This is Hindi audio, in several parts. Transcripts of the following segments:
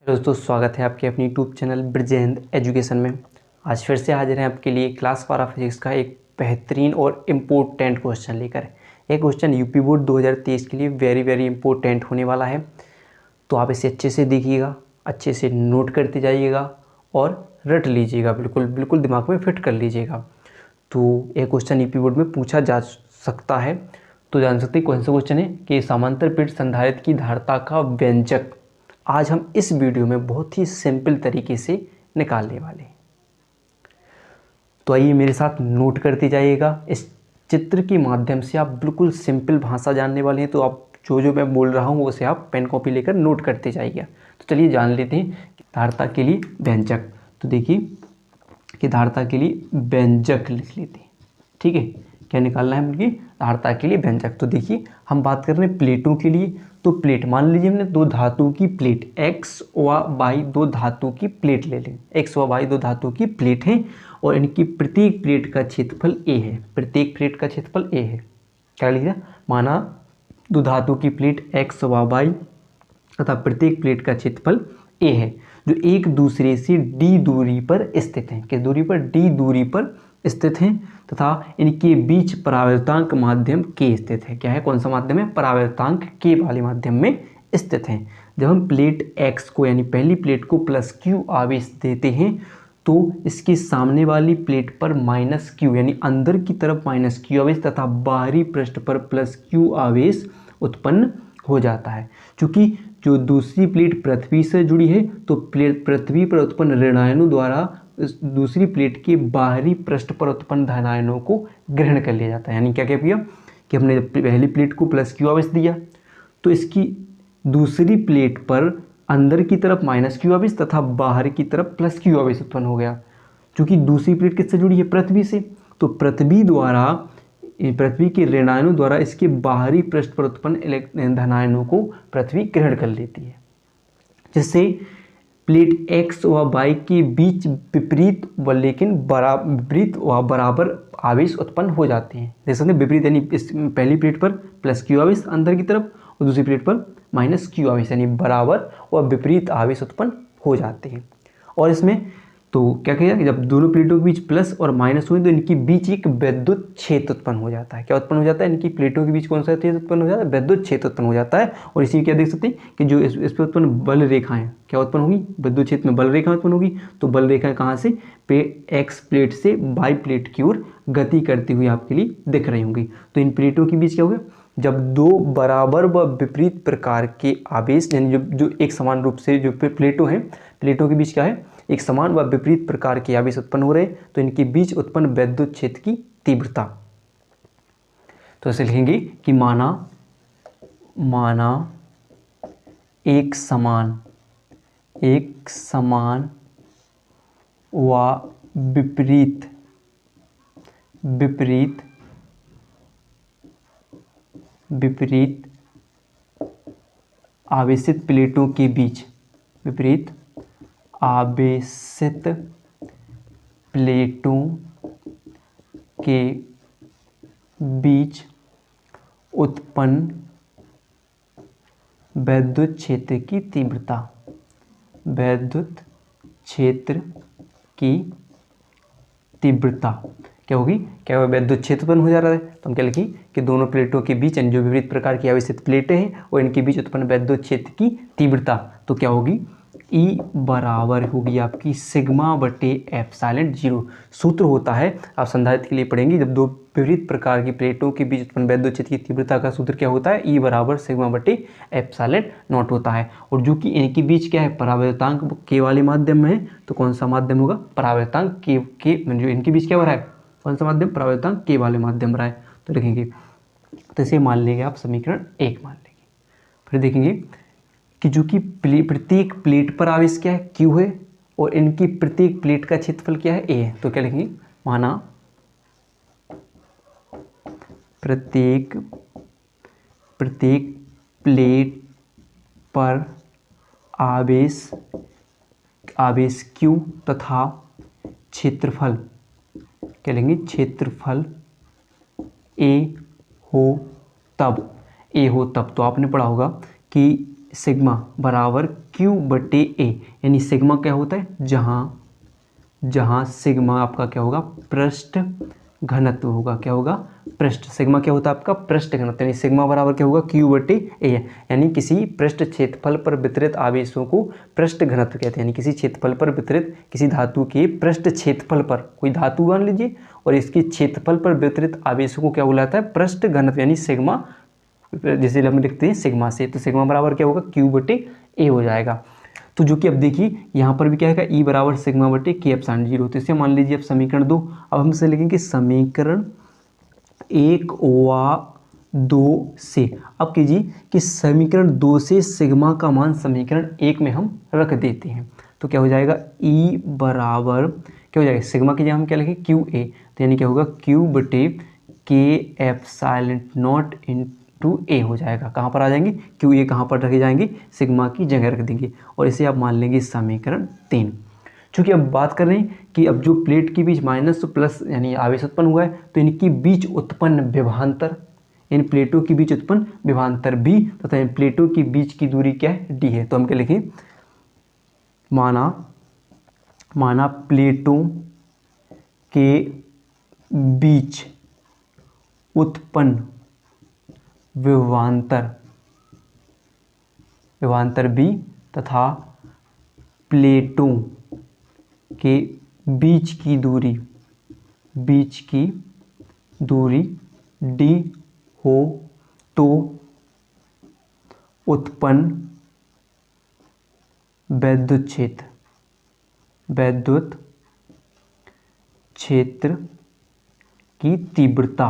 हेलो दोस्तों, स्वागत है आपके अपनी यूट्यूब चैनल ब्रिजेंद्र एजुकेशन में। आज फिर से हाजिर हैं आपके लिए क्लास 12 फिजिक्स का एक बेहतरीन और इम्पोर्टेंट क्वेश्चन लेकर। एक क्वेश्चन यूपी बोर्ड 2023 के लिए वेरी इम्पोर्टेंट होने वाला है, तो आप इसे अच्छे से देखिएगा, अच्छे से नोट करते जाइएगा और रट लीजिएगा, बिल्कुल दिमाग में फिट कर लीजिएगा। तो एक क्वेश्चन यूपी बोर्ड में पूछा जा सकता है, तो जान सकते हैं कौन सा क्वेश्चन है कि समांतर प्लेट संधारित्र की धारिता का व्यंजक आज हम इस वीडियो में बहुत ही सिंपल तरीके से निकालने वाले हैं। तो आइए मेरे साथ नोट करते जाइएगा। इस चित्र के माध्यम से आप बिल्कुल सिंपल भाषा जानने वाले हैं, तो आप जो मैं बोल रहा हूँ उसे आप पेन कॉपी लेकर नोट करते जाइएगा। तो चलिए जान लेते हैं कि धारिता के लिए व्यंजक। तो देखिए कि धारिता के लिए व्यंजक लिख लेते हैं। ठीक है, क्या निकालना है उनकी धारिता के लिए व्यंजक। तो देखिए हम बात कर रहे हैं प्लेटों के लिए। तो प्लेट मान लीजिए हमने दो धातु की प्लेट x व y दो धातु की प्लेट ले लें। x व y दो धातु की प्लेट हैं और इनकी प्रत्येक प्लेट का क्षेत्रफल a है। प्रत्येक प्लेट का क्षेत्रफल a है। क्या लिखा, माना दो धातु की प्लेट x व y तथा प्रत्येक प्लेट का क्षेत्रफल a है, जो एक दूसरे से d दूरी पर स्थित हैं। किस दूरी पर? d दूरी पर स्थित हैं तथा इनके बीच परावर्तांक माध्यम k स्थित है। क्या है, कौन सा माध्यम है? परावर्तांक k वाले माध्यम में स्थित हैं। जब हम प्लेट x को यानी पहली प्लेट को +q आवेश देते हैं तो इसके सामने वाली प्लेट पर -q यानी अंदर की तरफ -q आवेश तथा बाहरी पृष्ठ पर +q आवेश उत्पन्न हो जाता है। चूंकि जो दूसरी प्लेट पृथ्वी से जुड़ी है तो पृथ्वी पर उत्पन्न ऋणायनों द्वारा दूसरी प्लेट के बाहरी पृष्ठ पर उत्पन्न धनायनों को ग्रहण कर लिया जाता है। यानी क्या किया कि हमने पहली प्लेट को +q आवेश दिया तो इसकी दूसरी प्लेट पर अंदर की तरफ -q आवेश तथा बाहर की तरफ +q आवेश उत्पन्न हो गया। क्योंकि दूसरी प्लेट किससे जुड़ी है? पृथ्वी से। तो पृथ्वी के ऋणायनों द्वारा इसके बाहरी पृष्ठ पर उत्पन्न धनायनों को पृथ्वी ग्रहण कर लेती है, जिससे प्लेट x व y के बीच विपरीत व बराबर आवेश उत्पन्न हो जाते हैं। देख सकते हैं विपरीत यानी इस पहली प्लेट पर +q आवेश अंदर की तरफ और दूसरी प्लेट पर -q आवेश यानी बराबर और विपरीत आवेश उत्पन्न हो जाते हैं। और इसमें तो क्या किया कि जब दोनों प्लेटों के बीच प्लस और माइनस हुए तो इनके बीच एक विद्युत क्षेत्र उत्पन्न हो जाता है। क्या उत्पन्न हो जाता है? इनकी प्लेटों के बीच कौन सा क्षेत्र उत्पन्न हो जाता है? विद्युत क्षेत्र उत्पन्न हो जाता है। और इसी क्या देख सकते हैं कि जो इस पर उत्पन्न बल रेखाएं क्या उत्पन्न होगी? विद्युत क्षेत्र में बल रेखाएं उत्पन्न होगी। तो बल रेखाएं कहाँ से? एक्स प्लेट से वाई प्लेट की ओर गति करती हुई आपके लिए दिख रही होंगी। तो इन प्लेटों के बीच क्या होगा? जब दो बराबर व विपरीत प्रकार के आवेश यानी जो एक समान रूप से जो प्लेटों हैं, प्लेटों के बीच क्या है? एक समान व विपरीत प्रकार के आवेश उत्पन्न हो रहे हैं, तो इनके बीच उत्पन्न विद्युत क्षेत्र की तीव्रता। तो ऐसे लिखेंगे कि माना एक समान व विपरीत आवेशित प्लेटों के बीच उत्पन्न विद्युत क्षेत्र की तीव्रता क्या होगी? क्या विद्युत क्षेत्र उत्पन्न हो जा रहा है। तो हम क्या लिखें कि दोनों प्लेटों के बीच जो विपरीत प्रकार की आवेशित प्लेटें हैं और इनके बीच उत्पन्न विद्युत क्षेत्र की तीव्रता तो क्या होगी? E बराबर होगी आपकी σ/ε0। सूत्र होता है, आप संधारित्र के लिए पढ़ेंगे, जब दो विपरीत प्रकार की प्लेटों के बीच उत्पन्न विद्युत क्षेत्र की तीव्रता का सूत्र क्या होता है? E बराबर σ/ε0 होता है। और जो कि इनके बीच क्या है? परावर्तांक k वाले माध्यम में है, तो कौन सा माध्यम होगा? परावर्तांक k जो इनके बीच क्या हो रहा है? कौन सा माध्यम? परावर्तांक k वाले माध्यम रहा है। तो लिखेंगे, तो इसे मान लेंगे आप समीकरण 1 मान लेंगे। फिर देखेंगे कि जो कि प्रत्येक प्लेट पर आवेश क्या है? Q है और इनकी प्रत्येक प्लेट का क्षेत्रफल क्या है? A है। तो क्या लिखेंगे? माना प्रत्येक प्लेट पर आवेश Q तथा क्षेत्रफल क्या लेंगे? क्षेत्रफल A हो तब। तो आपने पढ़ा होगा कि सिग्मा बराबर क्यू बटे ए, यानी सिग्मा क्या होता है, जहाँ सिग्मा आपका क्या होगा, पृष्ठ घनत्व होगा। क्या होगा, पृष्ठ, सिग्मा क्या होता है आपका, पृष्ठ घनत्व, यानी सिग्मा बराबर क्या होगा, क्यू बटे ए, यानी किसी पृष्ठ क्षेत्रफल पर वितरित आवेशों को पृष्ठ घनत्व कहते हैं। यानी किसी क्षेत्रफल पर वितरित, किसी धातु के पृष्ठ क्षेत्रफल पर, कोई धातु मान लीजिए और इसके क्षेत्रफल पर वितरित आवेशों को क्या बुलाता है, पृष्ठ घनत्व, यानी सिग्मा, जैसे हम लिखते हैं सिग्मा से, तो सिग्मा बराबर क्या होगा, क्यू बटे ए हो जाएगा। तो जो कि अब देखिए यहाँ पर भी क्या है, ई बराबर सिग्मा बटे के एप्सिलॉन 0। तो इसे मान लीजिए अब समीकरण 2। अब हम इसे लिखेंगे समीकरण 1 व 2 से। अब कीजिए कि समीकरण 2 से सिग्मा का मान समीकरण 1 में हम रख देते हैं। तो क्या हो जाएगा, ई बराबर क्या हो जाएगा, सिग्मा की जगह हम क्या लिखें, क्यू ए, तो यानी क्या होगा, क्यू बटे के एप्सिलॉन नॉट इंटू ए हो जाएगा। कहाँ पर आ जाएंगे, क्यू ए कहाँ पर रखे जाएंगे, सिग्मा की जगह रख देंगे, और इसे आप मान लेंगे समीकरण 3। चूँकि अब बात कर रहे हैं कि अब जो प्लेट के बीच माइनस तो प्लस यानी आवेश उत्पन्न हुआ है, तो इनके बीच उत्पन्न विभवांतर, इन प्लेटों के बीच उत्पन्न विभवांतर बी तथा इन प्लेटों के बीच की दूरी क्या है, डी है। तो हम क्या लिखें, माना प्लेटों के बीच उत्पन्न विभवांतर बी तथा प्लेटों के बीच की दूरी डी हो तो उत्पन्न वैद्युत क्षेत्र की तीव्रता।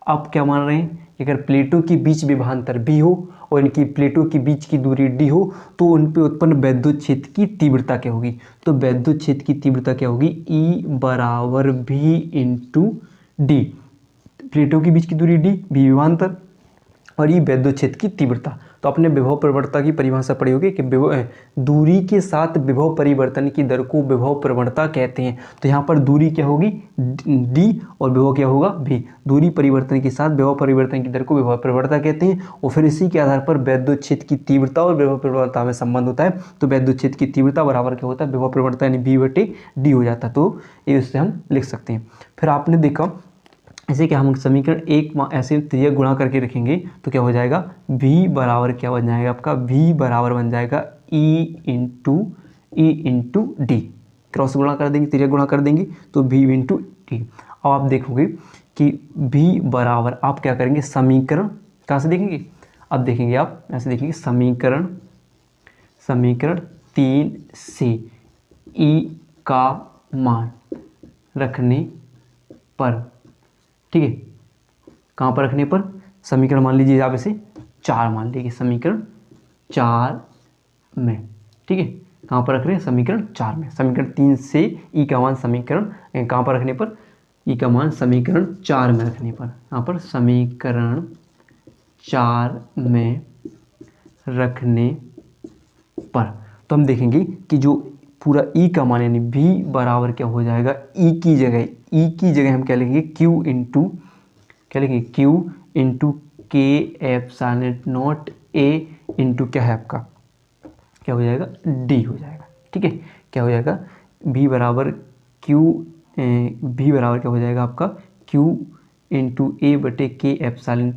अब क्या मान रहे हैं, अगर प्लेटों के बीच विभवांतर बी हो और इनकी प्लेटों के बीच की दूरी डी हो, तो उन पे उत्पन्न वैद्युत क्षेत्र की तीव्रता क्या होगी। तो वैद्युत क्षेत्र की तीव्रता क्या होगी, ई बराबर भी इंटू डी, प्लेटों के बीच की दूरी डी, बी विभवांतर, और ये वैद्युत क्षेत्र की तीव्रता। तो आपने विभव प्रवणता की परिभाषा पढ़ी होगी कि दूरी के साथ विभव परिवर्तन की दर को विभव प्रवणता कहते हैं। तो यहाँ पर दूरी क्या होगी, डी, और विभव क्या होगा, भी। दूरी परिवर्तन के साथ विभव परिवर्तन की दर को विभव प्रवणता कहते हैं, और फिर इसी के आधार पर वैद्युत क्षेत्र की तीव्रता और विभव प्रवणता में संबंध होता है। तो वैद्युत क्षेत्र की तीव्रता बराबर क्या होता है, विभव प्रवणता, यानी बी बटे डी हो जाता है। तो इससे हम लिख सकते हैं। फिर आपने देखा ऐसे क्या, हम समीकरण 1 ऐसे त्रियक गुणा करके रखेंगे तो क्या हो जाएगा, v बराबर क्या बन जाएगा आपका, v बराबर बन जाएगा e इंटू डी, क्रॉस गुणा कर देंगे, त्रियक गुणा कर देंगे तो v इंटू डी। अब आप देखोगे कि v बराबर आप क्या करेंगे, समीकरण कहाँ से देखेंगे, अब देखेंगे आप ऐसे देखेंगे समीकरण 3 से e का मान रखने पर, ठीक है, कहाँ पर रखने पर, समीकरण मान लीजिए आप इसे 4 मान लीजिए, समीकरण 4 में, ठीक है, कहाँ पर रख रहे हैं, समीकरण 4 में। समीकरण 3 से ई का मान समीकरण कहाँ पर रखने पर, ई का मान समीकरण 4 में रखने पर, यहाँ पर समीकरण 4 में रखने पर, तो हम देखेंगे कि जो पूरा ई का मान यानी v बराबर क्या हो जाएगा, ई की जगह हम क्या लिखेंगे, q इंटू क्या लिखेंगे, q इंटू के एप्सिलॉन नॉट a इंटू क्या है आपका, क्या हो जाएगा, d हो जाएगा। ठीक है, क्या हो जाएगा, v बराबर क्या हो जाएगा आपका, q इंटू ए बटे के एप्सिलॉन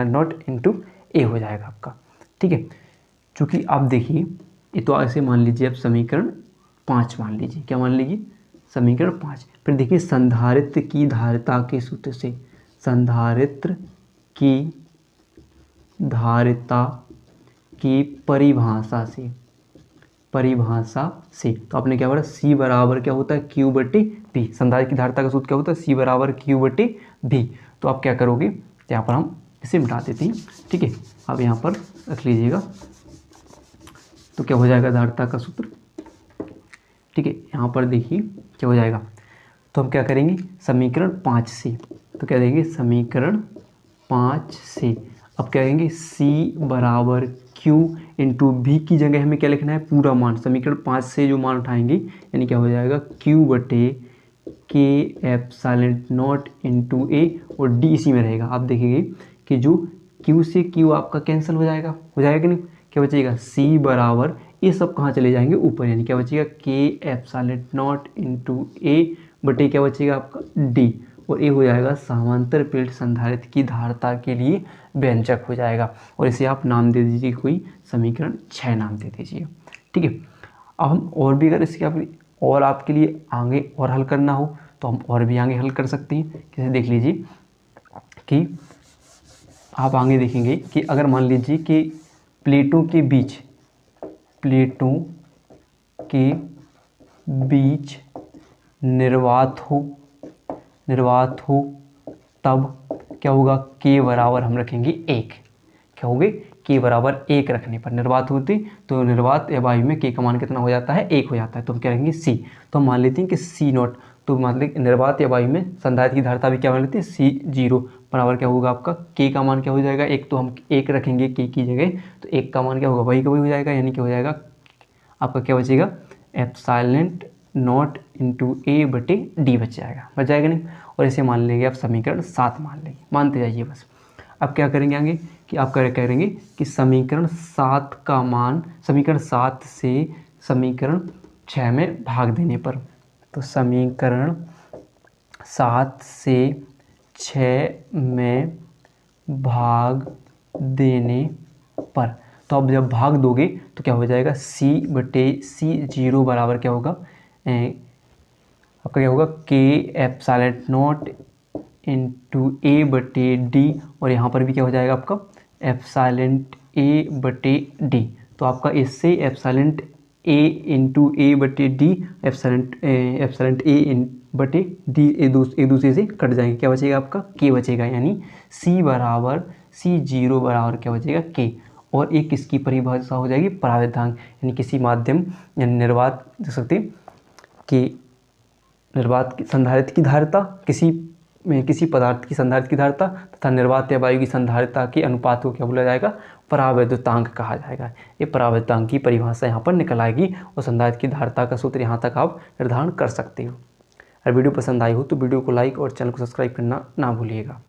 नॉट इंटू a हो जाएगा आपका। ठीक है, चूँकि आप देखिए ये तो ऐसे मान लीजिए आप समीकरण 5 मान लीजिए, क्या मान लीजिए, समीकरण 5। फिर देखिए संधारित्र की धारिता के सूत्र से, संधारित्र की धारिता की परिभाषा से तो आपने क्या बोला, C बराबर क्या होता है, Q बटे V। संधारित्र की धारिता का सूत्र क्या होता है, C बराबर Q बटे V। तो आप क्या करोगे, यहाँ पर हम इसे मिटा देते हैं। ठीक है, अब यहाँ पर रख लीजिएगा, तो क्या हो जाएगा धारिता का सूत्र। ठीक है, यहाँ पर देखिए क्या हो जाएगा, तो हम क्या करेंगे समीकरण 5 से, तो क्या देंगे समीकरण 5 से, अब क्या कहेंगे C बराबर Q इंटू V की जगह हमें क्या लिखना है, पूरा मान। समीकरण 5 से जो मान उठाएंगे यानी क्या हो जाएगा, Q बटे के एप्सिलॉन नॉट इंटू ए, और D इसी में रहेगा। आप देखेंगे कि जो Q से Q आपका कैंसिल हो जाएगा कि नहीं, क्या बचेगा C बराबर, ये सब कहाँ चले जाएंगे ऊपर, यानी क्या बचेगा K epsilon not into A बटे क्या बचेगा आपका D, और ये हो जाएगा समांतर प्लेट संधारित्र की धारिता के लिए व्यंजक हो जाएगा, और इसे आप नाम दे दीजिए कोई समीकरण 6 नाम दे दीजिए। ठीक है, अब हम और भी अगर इसके और आपके लिए आगे और हल करना हो तो हम और भी आगे हल कर सकते हैं। कैसे, देख लीजिए कि आप आगे देखेंगे कि अगर मान लीजिए कि प्लेटों के बीच निर्वात हो तब क्या होगा, K बराबर हम रखेंगे 1। क्या हो गए, K बराबर 1 रखने पर निर्वात होती, तो निर्वात या वायु में K का मान कितना हो जाता है, 1 हो जाता है, तो हम क्या रखेंगे C। तो हम मान लेते हैं कि C नॉट, तो मान लें निर्वात या वायु में संधारित्र की धारिता भी क्या मान लेते हैं, C0 बराबर क्या होगा आपका, K का मान क्या हो जाएगा 1, तो हम 1 रखेंगे K की जगह, तो 1 का मान क्या होगा, वही का वही हो जाएगा, यानी क्या हो जाएगा आपका, क्या बचेगा एप्सिलॉन नॉट इंटू A बटे D बच जाएगा नहीं, और इसे मान लेंगे आप समीकरण 7 मान लेंगे, मानते जाइए बस। अब क्या करेंगे आगे कि आप करेंगे कि समीकरण 7 का मान समीकरण 7 से समीकरण 6 में भाग देने पर, तो समीकरण 7 से 6 में भाग देने पर, तो अब जब भाग दोगे तो क्या हो जाएगा, C बटे C0 बराबर क्या होगा, आपका क्या होगा K epsilon not into A बटे D, और यहाँ पर भी क्या हो जाएगा आपका एप्सिलॉन A बटे D, तो आपका इससे एप्सिलॉन A इंटू A बटे D एप्सिलॉन A बटे D एक दूसरे से कट जाएंगे, क्या बचेगा आपका K बचेगा, यानी C बराबर C0 बराबर क्या बचेगा K, और एक किसकी परिभाषा हो जाएगी, परावर्तांक, यानी किसी माध्यम यानी निर्वात देख सकते कि निर्वात की संधारित्र की धारिता, किसी पदार्थ की संधारित्र की धारिता तथा निर्वात या वायु की संधारिता के अनुपात को क्या बोला जाएगा, परावैद्युतांक कहा जाएगा। ये परावैद्युतांक की परिभाषा यहाँ पर निकल आएगी, और संधारित्र की धारिता का सूत्र यहाँ तक आप निर्धारण कर सकते हो। अगर वीडियो पसंद आई हो तो वीडियो को लाइक और चैनल को सब्सक्राइब करना ना भूलिएगा।